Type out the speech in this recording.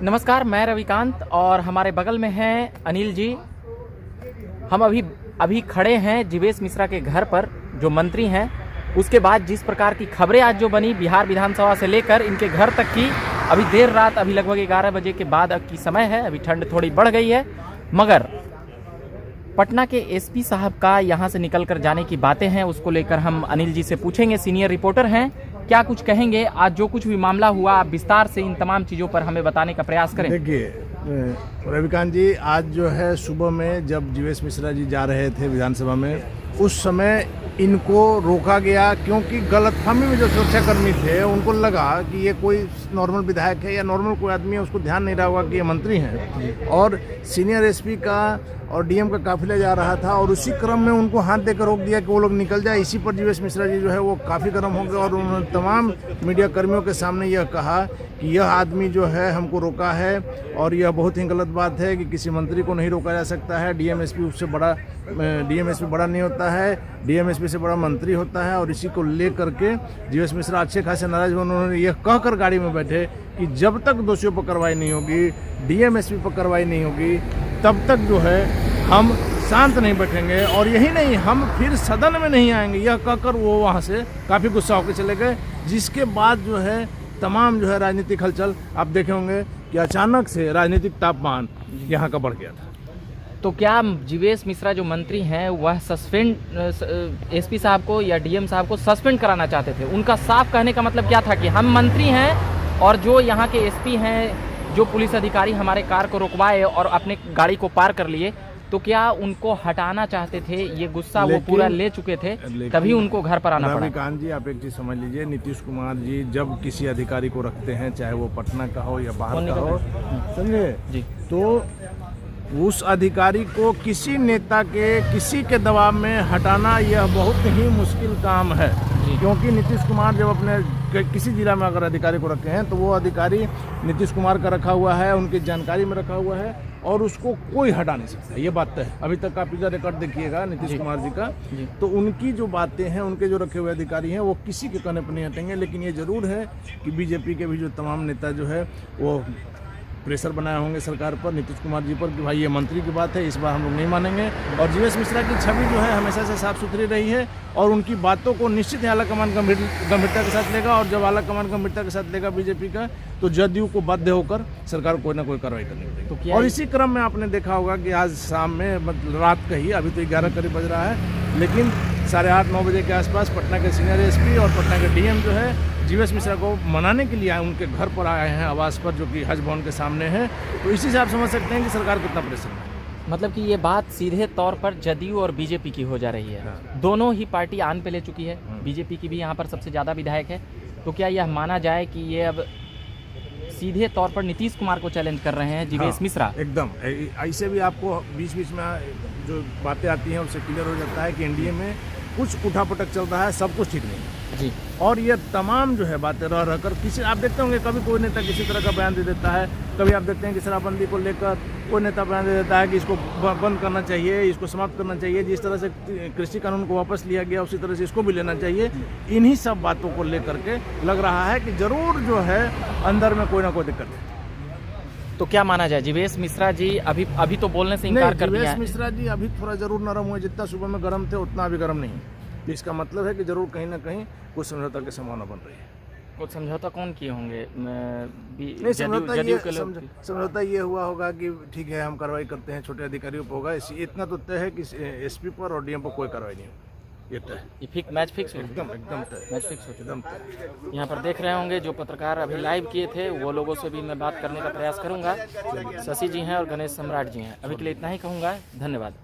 नमस्कार, मैं रविकांत और हमारे बगल में हैं अनिल जी। हम अभी खड़े हैं जीवेश मिश्रा के घर पर, जो मंत्री हैं। उसके बाद जिस प्रकार की खबरें आज जो बनी बिहार विधानसभा से लेकर इनके घर तक की, अभी देर रात, अभी लगभग 11 बजे के बाद की समय है। अभी ठंड थोड़ी बढ़ गई है, मगर पटना के एसपी साहब का यहाँ से निकलकर जाने की बातें हैं। उसको लेकर हम अनिल जी से पूछेंगे, सीनियर रिपोर्टर हैं, क्या कुछ कहेंगे। आज जो कुछ भी मामला हुआ, आप विस्तार से इन तमाम चीज़ों पर हमें बताने का प्रयास करें। देखिए रविकांत जी, आज जो है सुबह में जब जीवेश मिश्रा जी जा रहे थे विधानसभा में, उस समय इनको रोका गया, क्योंकि गलतफहमी में जो सुरक्षाकर्मी थे उनको लगा कि ये कोई नॉर्मल विधायक है या नॉर्मल कोई आदमी है। उसको ध्यान नहीं रहा होगा कि ये मंत्री हैं, और सीनियर एसपी का और डीएम का काफिला जा रहा था, और उसी क्रम में उनको हाथ देकर रोक दिया कि वो लोग निकल जाए। इसी पर जीवेश मिश्रा जी जो है वो काफ़ी गर्म हो गए और उन्होंने तमाम मीडिया कर्मियों के सामने यह कहा कि यह आदमी जो है हमको रोका है, और यह बहुत ही गलत बात है कि किसी मंत्री को नहीं रोका जा सकता है। डीएमएसपी उससे बड़ा, डीएमएसपी बड़ा नहीं होता है, डीएमएसपी से बड़ा मंत्री होता है। और इसी को लेकर के जीवेश मिश्रा अच्छे खासे नाराज हुए। उन्होंने यह कहकर गाड़ी में बैठे कि जब तक दोषियों पर कार्रवाई नहीं होगी, डीएमएसपी पर कार्रवाई नहीं होगी, तब तक जो है हम शांत नहीं बैठेंगे। और यही नहीं, हम फिर सदन में नहीं आएंगे, यह कहकर वो वहाँ से काफ़ी गुस्सा होकर चले गए। जिसके बाद जो है तमाम जो है राजनीतिक हलचल, आप देखे होंगे कि अचानक से राजनीतिक तापमान यहाँ का बढ़ गया था। तो क्या जीवेश मिश्रा जो मंत्री हैं वह सस्पेंड एसपी साहब को या डीएम साहब को सस्पेंड कराना चाहते थे? उनका साफ कहने का मतलब क्या था कि हम मंत्री हैं और जो यहाँ के एसपी हैं, जो पुलिस अधिकारी हमारे कार को रुकवाए और अपने गाड़ी को पार कर लिए, तो क्या उनको हटाना चाहते थे? ये गुस्सा वो पूरा ले चुके थे, तभी उनको घर पर आना पड़ा। रविकांत जी, आप एक चीज समझ लीजिए, नीतीश कुमार जी जब किसी अधिकारी को रखते हैं, चाहे वो पटना का हो या बाहर का हो, समझे जी, तो उस अधिकारी को किसी नेता के, किसी के दबाव में हटाना यह बहुत ही मुश्किल काम है। क्योंकि नीतीश कुमार जब अपने किसी जिला में अगर अधिकारी को रखे हैं, तो वो अधिकारी नीतीश कुमार का रखा हुआ है, उनकी जानकारी में रखा हुआ है, और उसको कोई हटा नहीं सकता। ये बात है। अभी तक आप इधर रिकॉर्ड देखिएगा नीतीश कुमार जी का, तो उनकी जो बातें हैं, उनके जो रखे हुए अधिकारी हैं, वो किसी के कहने पर नहीं हटेंगे। लेकिन ये जरूर है कि बीजेपी के भी जो तमाम नेता जो है वो प्रेशर बनाए होंगे सरकार पर, नीतीश कुमार जी पर, कि भाई ये मंत्री की बात है, इस बार हम लोग नहीं मानेंगे। और जीवेश मिश्रा की छवि जो है हमेशा से साफ सुथरी रही है, और उनकी बातों को निश्चित ही आलाकमान गंभीरता के साथ लेगा। और जब आलाकमान गंभीरता के साथ लेगा बीजेपी का, तो जदयू को बाध्य होकर सरकार कोई ना कोई कार्रवाई करनी पड़ेगी। और इसी क्रम में आपने देखा होगा कि आज शाम में, मतलब रात का ही, अभी तो 11 करीब बज रहा है, लेकिन 8:30-9 बजे के आसपास पटना के सीनियर एसपी और पटना के डीएम जो है जीवेश मिश्रा को मनाने के लिए उनके घर पर आए हैं, आवास पर, जो कि हज भवन के सामने है। तो इसी से आप समझ सकते हैं कि सरकार कितना प्रेशर है। मतलब कि ये बात सीधे तौर पर जदयू और बीजेपी की हो जा रही है। दोनों ही पार्टी आन पे ले चुकी है। बीजेपी की भी यहाँ पर सबसे ज़्यादा विधायक है। तो क्या यह माना जाए कि ये अब सीधे तौर पर नीतीश कुमार को चैलेंज कर रहे हैं जीवेश मिश्रा? एकदम ऐसे भी आपको बीच बीच में जो बातें आती हैं उससे क्लियर हो जाता है कि एनडीए में कुछ उठापटक चल रहा है, सब कुछ ठीक नहीं है जी। और ये तमाम जो है बातें रह कर किसी, आप देखते होंगे कभी कोई नेता किसी तरह का बयान दे देता है, कभी आप देखते हैं कि शराबबंदी को लेकर कोई नेता बयान दे देता है कि इसको बंद करना चाहिए, इसको समाप्त करना चाहिए। जिस तरह से कृषि कानून को वापस लिया गया, उसी तरह से इसको भी लेना चाहिए। इन्हीं सब बातों को लेकर के लग रहा है कि जरूर जो है अंदर में कोई ना कोई दिक्कत है। तो क्या माना जाए, जीवेश मिश्रा जी अभी तो बोलने से इनकार कर दिया है? जीवेश मिश्रा जी अभी थोड़ा जरूर नरम हुए, जितना सुबह में गर्म थे उतना अभी गर्म नहीं। इसका मतलब है कि जरूर कहीं ना कहीं कुछ समझौता की संभावना बन रही है। कुछ समझौता कौन किए होंगे? नहीं, समझौता ये हुआ होगा कि ठीक है, हम कार्रवाई करते हैं, छोटे अधिकारियों पर होगा। इतना तो तय है कि एसपी पर और डीएम पर कोई कार्रवाई नहीं होगी। ये मैच फिक्स हो, एकदम तय, मैच फिक्स हो, एकदम तय। यहाँ पर देख रहे होंगे जो पत्रकार अभी लाइव किए थे, वो लोगों से भी मैं बात करने का प्रयास करूंगा। शशि जी हैं और गणेश सम्राट जी हैं। अभी के लिए इतना ही कहूँगा, धन्यवाद।